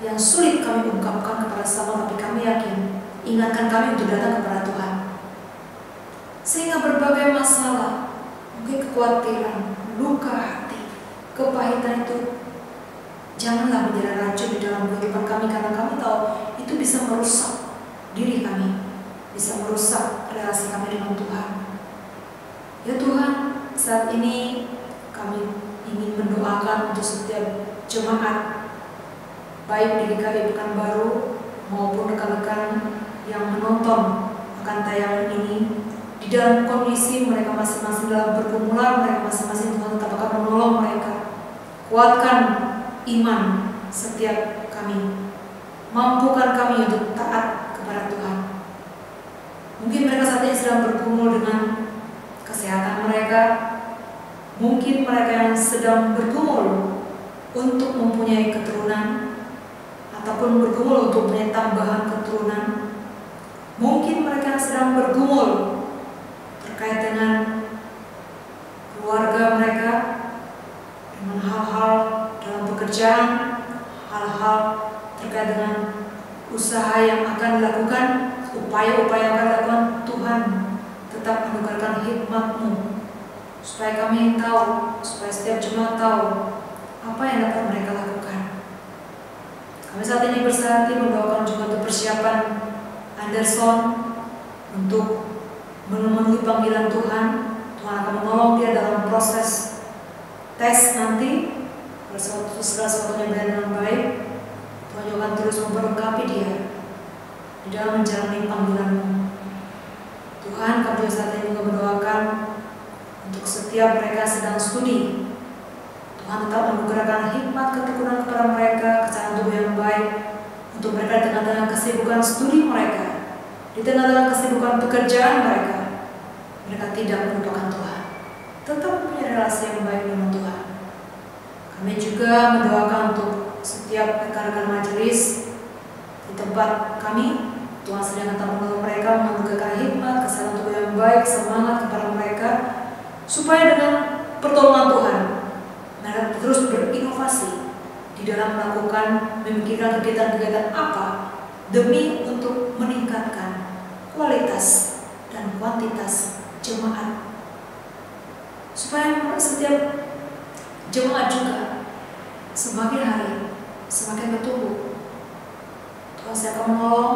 yang sulit kami ungkapkan kepada sama, tapi kami yakin, ingatkan kami untuk datang kepada Tuhan. Sehingga berbagai masalah, mungkin kekhawatiran, luka hati, kepahitan itu janganlah menjadi racun di dalam kehidupan kami, karena kami tahu itu bisa merusak diri kami, bisa merusak relasi kami dengan Tuhan. Ya Tuhan, saat ini kami ingin mendoakan untuk setiap jemaat baik di GKI Pekanbaru maupun rekan-rekan yang menonton akan tayangan ini, di dalam kondisi mereka masing-masing dalam pergumulan, mereka masing-masing Tuhan tetap akan menolong mereka. Kuatkan iman setiap kami, mampukan kami untuk taat kepada Tuhan. Mungkin mereka saat ini sedang bergumul dengan kesehatan mereka, mungkin mereka yang sedang bergumul untuk mempunyai keturunan, ataupun bergumul untuk mempunyai tambahan keturunan. Mungkin mereka sedang bergumul terkait dengan keluarga mereka, dengan hal-hal dalam pekerjaan, hal-hal terkait dengan usaha yang akan dilakukan, upaya-upaya yang akan dilakukan. Tuhan tetap anugerahkan hikmat-Mu supaya kami tahu, supaya setiap jemaat tahu apa yang dapat mereka lakukan. Kami saat ini bersatu mendoakan juga untuk persiapan Anderson untuk memenuhi panggilan Tuhan. Tuhan akan menolong dia dalam proses tes nanti. Segala sesuatunya berjalan dengan baik, Tuhan juga akan terus memperlengkapi dia di dalam menjalani panggilan-Mu. Tuhan, kami juga saat ini juga mendoakan untuk setiap mereka sedang studi. Tuhan tetap menganugerahkan hikmat ketekunan kepada mereka, kecasan tubuh yang baik, untuk mereka di tengah-tengah kesibukan studi mereka, di tengah-tengah kesibukan pekerjaan mereka, mereka tidak melupakan Tuhan, tetap punya relasi yang baik dengan Tuhan. Kami juga mendoakan untuk setiap rekan-rekan majelis di tempat kami. Tuhan sedang tetap menolong mereka, menganugerahkan hikmat, kecasan tubuh yang baik, semangat kepada mereka, supaya dengan pertolongan Tuhan mereka terus berinovasi di dalam melakukan, memikirkan kegiatan-kegiatan apa demi untuk meningkatkan kualitas dan kuantitas jemaat, supaya setiap jemaat juga semakin hari semakin bertumbuh. Tuhan saya akan menolong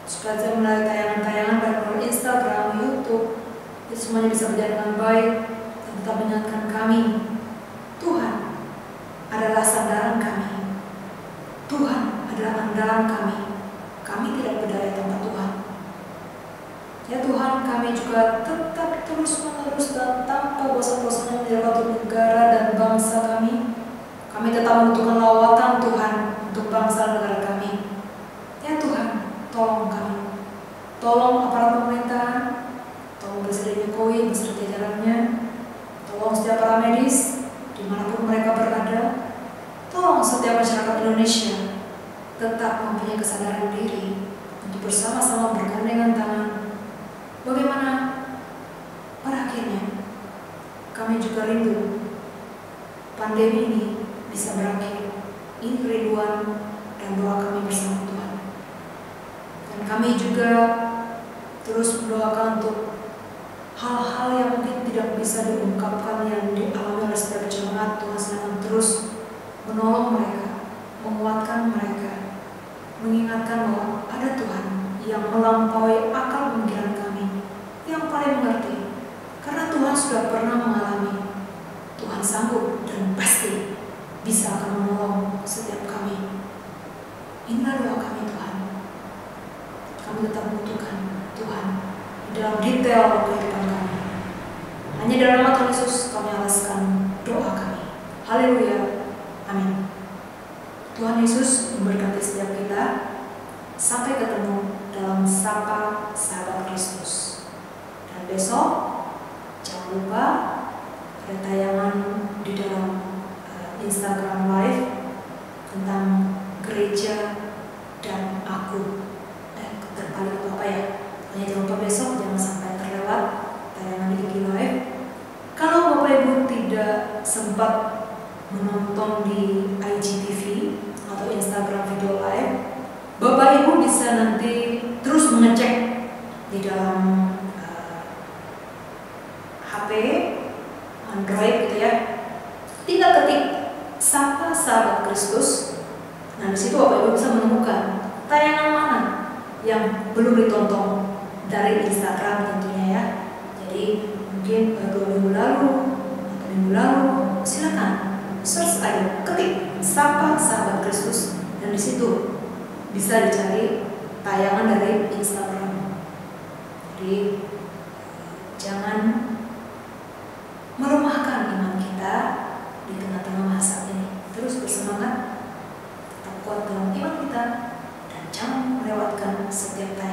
supaya saya melalui tayangan-tayangan baik melalui Instagram, YouTube, itu semuanya bisa berjalan dengan baik dan tetap mengingatkan kami, Tuhan adalah sandaran kami, Tuhan adalah andalan kami. Kami tidak berdaya tanpa Tuhan. Ya Tuhan, kami juga tetap terus-menerus dan tanpa bosan-bosan menjaga untuk negara dan bangsa kami. Kami tetap membutuhkan lawatan Tuhan untuk bangsa dan negara kami. Ya Tuhan, tolong kami, tolong aparat pemerintahan, tolong Presiden Jokowi beserta jajarannya, tolong setiap para medis dimanapun mereka berada, tolong setiap masyarakat Indonesia tetap mempunyai kesadaran diri untuk bersama-sama bergandengan tangan. Bagaimana pada akhirnya kami juga rindu pandemi ini bisa berakhir. Ini kerinduan dan doa kami bersama Tuhan. Dan kami juga terus mendoakan untuk hal-hal yang mungkin tidak bisa diungkapkan yang dialami oleh setiap jemaat. Tuhan sedang terus menolong mereka, menguatkan mereka, mengingatkan bahwa ada Tuhan yang melampaui akal pemikiran kami, yang paling mengerti, karena Tuhan sudah pernah mengalami. Tuhan sanggup dan pasti bisa akan menolong setiap kami. Inilah doa kami Tuhan. Kami tetap membutuhkan Tuhan di dalam detail kehidupan kami. Hanya dalam nama Tuhan Yesus kami alaskan doa kami. Haleluya. Amin. Tuhan Yesus memberkati setiap kita. Sampai ketemu dalam Sapa Sahabat Kristus. Dan besok jangan lupa ada tayangan di dalam Instagram Live tentang gereja dan aku. Terpaling atau apa ya? Hanya jangan lupa besok jangan sampai terlewat tayangan di IG Live. Kalau Bapak Ibu tidak sempat menonton di IGTV atau Instagram Video Live, Bapak Ibu bisa nanti terus mengecek di dalam HP Android gitu ya. Tinggal ketik Sapa Sahabat Kristus. Nah, di situ Bapak Ibu bisa menemukan tayangan mana yang belum ditonton dari Instagram tentunya ya. Jadi mungkin 2 minggu lalu atau minggu lalu, silakan search aja, ketik Sapa Sahabat Kristus di situ bisa dicari tayangan dari Instagram. Jadi jangan melemahkan iman kita di tengah-tengah masa ini. Terus bersemangat, tetap kuat dalam iman kita, dan jangan melewatkan setiap tayangan